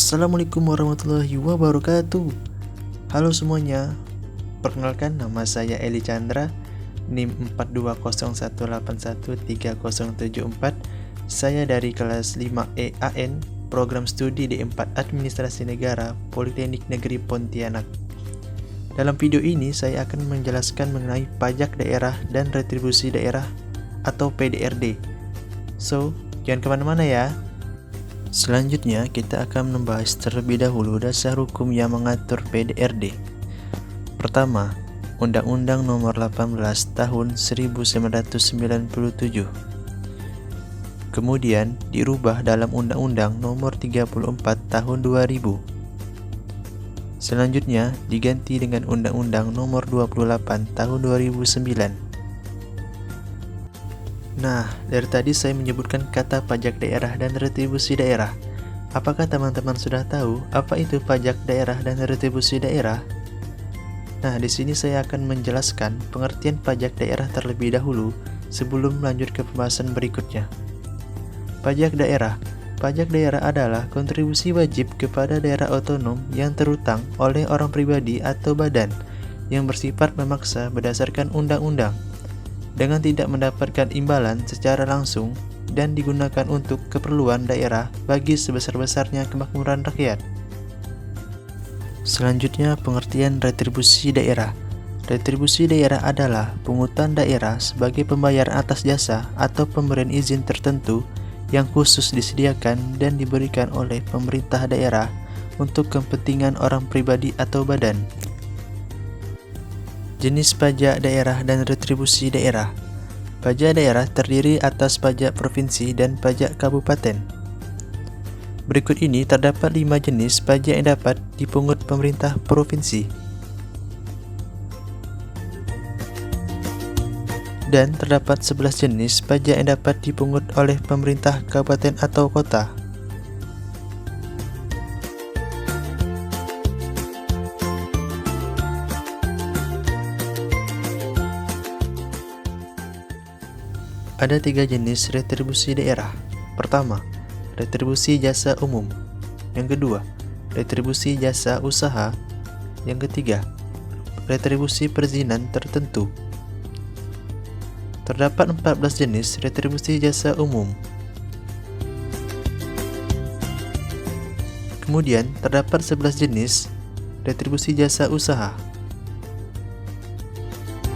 Assalamualaikum warahmatullahi wabarakatuh. Halo semuanya, perkenalkan nama saya Eli Chandra, NIM 4201813074. Saya dari kelas 5E AN, Program Studi D4 Administrasi Negara, Politeknik Negeri Pontianak. Dalam video ini saya akan menjelaskan mengenai pajak daerah dan retribusi daerah atau PDRD. So, jangan kemana-mana ya. Selanjutnya kita akan membahas terlebih dahulu dasar hukum yang mengatur PDRD. Pertama, Undang-Undang Nomor 18 Tahun 1997. Kemudian dirubah dalam Undang-Undang Nomor 34 Tahun 2000. Selanjutnya diganti dengan Undang-Undang Nomor 28 Tahun 2009. Nah, dari tadi saya menyebutkan kata pajak daerah dan retribusi daerah. Apakah teman-teman sudah tahu apa itu pajak daerah dan retribusi daerah? Nah, di sini saya akan menjelaskan pengertian pajak daerah terlebih dahulu sebelum lanjut ke pembahasan berikutnya. Pajak daerah. Pajak daerah adalah kontribusi wajib kepada daerah otonom yang terutang oleh orang pribadi atau badan yang bersifat memaksa berdasarkan undang-undang, dengan tidak mendapatkan imbalan secara langsung dan digunakan untuk keperluan daerah bagi sebesar-besarnya kemakmuran rakyat. Selanjutnya, pengertian retribusi daerah. Retribusi daerah adalah pungutan daerah sebagai pembayaran atas jasa atau pemberian izin tertentu yang khusus disediakan dan diberikan oleh pemerintah daerah untuk kepentingan orang pribadi atau badan. Jenis pajak daerah dan retribusi daerah. Pajak daerah terdiri atas pajak provinsi dan pajak kabupaten. Berikut ini terdapat 5 jenis pajak yang dapat dipungut pemerintah provinsi. Dan terdapat 11 jenis pajak yang dapat dipungut oleh pemerintah kabupaten atau kota. Ada 3 jenis retribusi daerah. Pertama, retribusi jasa umum. Yang kedua, retribusi jasa usaha. Yang ketiga, retribusi perizinan tertentu. Terdapat 14 jenis retribusi jasa umum. Kemudian, terdapat 11 jenis retribusi jasa usaha.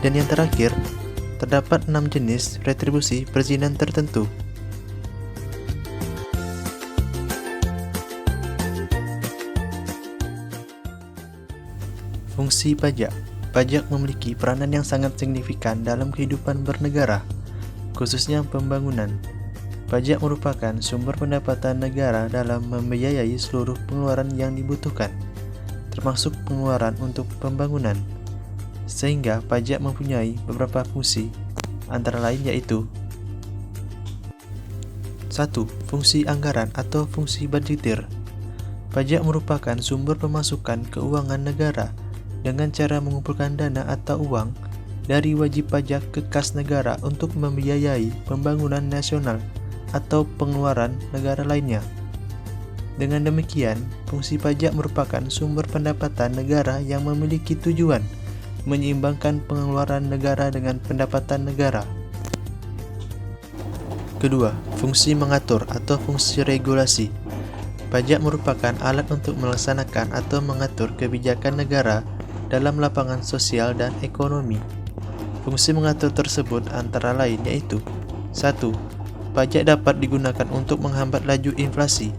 Dan yang terakhir, terdapat 6 jenis retribusi perizinan tertentu. Fungsi pajak. Pajak memiliki peranan yang sangat signifikan dalam kehidupan bernegara, khususnya pembangunan. Pajak merupakan sumber pendapatan negara dalam membiayai seluruh pengeluaran yang dibutuhkan, termasuk pengeluaran untuk pembangunan. Sehingga pajak mempunyai beberapa fungsi, antara lain yaitu 1. Fungsi anggaran atau fungsi budgetir. Pajak merupakan sumber pemasukan keuangan negara dengan cara mengumpulkan dana atau uang dari wajib pajak ke kas negara untuk membiayai pembangunan nasional atau pengeluaran negara lainnya. Dengan demikian, fungsi pajak merupakan sumber pendapatan negara yang memiliki tujuan menyeimbangkan pengeluaran negara dengan pendapatan negara. Kedua, fungsi mengatur atau fungsi regulasi. Pajak merupakan alat untuk melaksanakan atau mengatur kebijakan negara dalam lapangan sosial dan ekonomi. Fungsi mengatur tersebut antara lain yaitu 1. Pajak dapat digunakan untuk menghambat laju inflasi.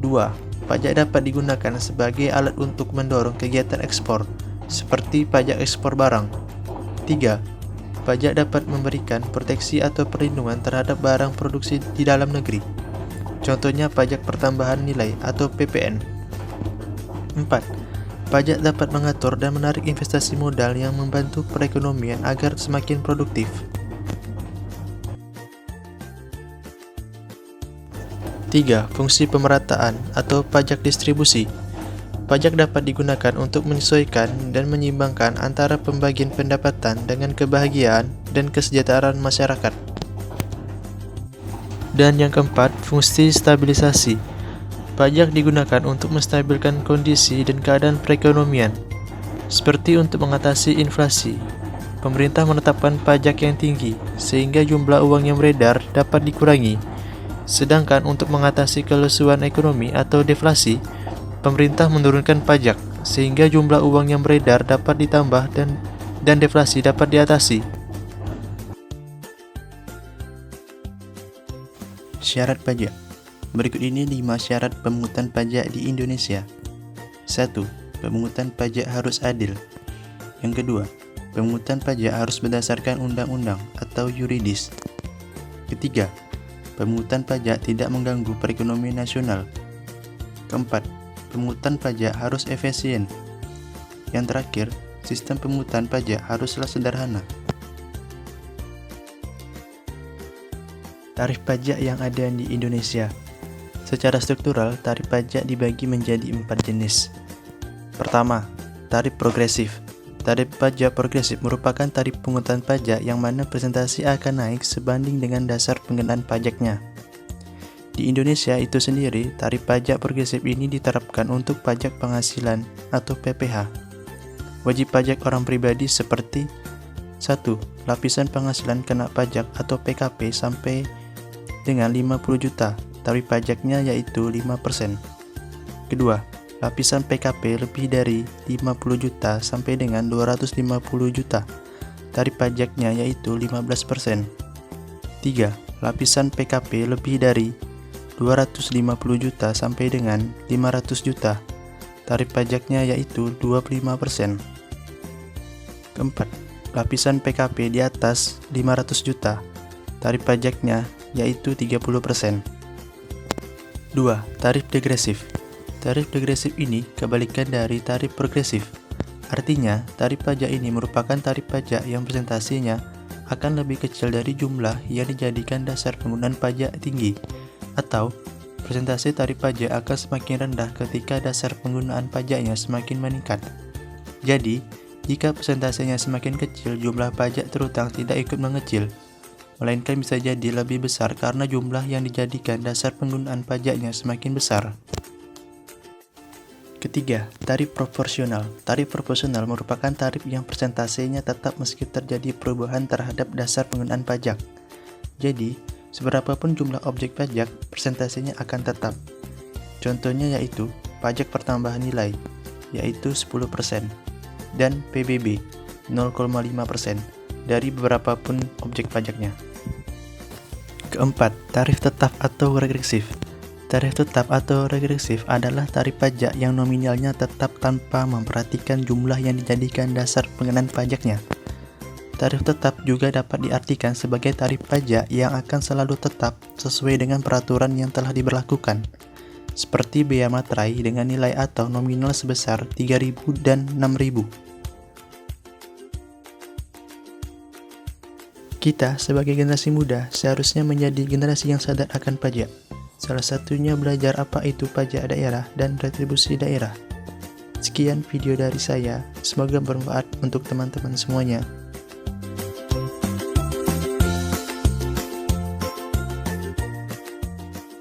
2. Pajak dapat digunakan sebagai alat untuk mendorong kegiatan ekspor, seperti pajak ekspor barang. 3. Pajak dapat memberikan proteksi atau perlindungan terhadap barang produksi di dalam negeri. Contohnya pajak pertambahan nilai atau PPN. 4. Pajak dapat mengatur dan menarik investasi modal yang membantu perekonomian agar semakin produktif. 3. Fungsi pemerataan atau pajak distribusi. Pajak dapat digunakan untuk menyesuaikan dan menyeimbangkan antara pembagian pendapatan dengan kebahagiaan dan kesejahteraan masyarakat. Dan yang keempat, fungsi stabilisasi. Pajak digunakan untuk menstabilkan kondisi dan keadaan perekonomian, seperti untuk mengatasi inflasi. Pemerintah menetapkan pajak yang tinggi, sehingga jumlah uang yang beredar dapat dikurangi. Sedangkan untuk mengatasi kelesuan ekonomi atau deflasi, pemerintah menurunkan pajak, sehingga jumlah uang yang beredar dapat ditambah dan deflasi dapat diatasi. Syarat pajak. Berikut ini 5 syarat pemungutan pajak di Indonesia. 1. Pemungutan pajak harus adil. Yang kedua, pemungutan pajak harus berdasarkan undang-undang atau yuridis. Ketiga, pemungutan pajak tidak mengganggu perekonomian nasional. Keempat, pemungutan pajak harus efisien. Yang terakhir, sistem pemungutan pajak haruslah sederhana. Tarif pajak yang ada di Indonesia. Secara struktural, tarif pajak dibagi menjadi 4 jenis. Pertama, tarif progresif. Tarif pajak progresif merupakan tarif pungutan pajak yang mana presentasi akan naik sebanding dengan dasar pengenaan pajaknya. Di Indonesia itu sendiri, tarif pajak progresif ini diterapkan untuk pajak penghasilan atau PPH. Wajib pajak orang pribadi seperti 1. Lapisan penghasilan kena pajak atau PKP sampai dengan 50 juta. Tarif pajaknya yaitu 5%. Kedua, lapisan PKP lebih dari 50 juta sampai dengan 250 juta. Tarif pajaknya yaitu 15%. 3. Lapisan PKP lebih dari 250 juta sampai dengan 500 juta. Tarif pajaknya yaitu 25%. Keempat, lapisan PKP di atas 500 juta. Tarif pajaknya yaitu 30%. 2. Tarif degresif. Tarif degresif ini kebalikan dari tarif progresif. Artinya, tarif pajak ini merupakan tarif pajak yang presentasinya akan lebih kecil dari jumlah yang dijadikan dasar penggunaan pajak tinggi, atau presentasi tarif pajak akan semakin rendah ketika dasar penggunaan pajaknya semakin meningkat. Jadi, jika presentasinya semakin kecil, jumlah pajak terutang tidak ikut mengecil, melainkan bisa jadi lebih besar karena jumlah yang dijadikan dasar penggunaan pajaknya semakin besar. Ketiga, tarif proporsional. Tarif proporsional merupakan tarif yang persentasenya tetap meski terjadi perubahan terhadap dasar penggunaan pajak. Jadi, seberapapun jumlah objek pajak, persentasenya akan tetap. Contohnya yaitu pajak pertambahan nilai, yaitu 10%, dan PBB 0,5% dari beberapapun objek pajaknya. Keempat, tarif tetap atau regresif. Tarif tetap atau regresif adalah tarif pajak yang nominalnya tetap tanpa memperhatikan jumlah yang dijadikan dasar pengenaan pajaknya. Tarif tetap juga dapat diartikan sebagai tarif pajak yang akan selalu tetap sesuai dengan peraturan yang telah diberlakukan, seperti bea materai dengan nilai atau nominal sebesar 3.000 dan 6.000. Kita sebagai generasi muda seharusnya menjadi generasi yang sadar akan pajak. Salah satunya belajar apa itu pajak daerah dan retribusi daerah. Sekian video dari saya, semoga bermanfaat untuk teman-teman semuanya.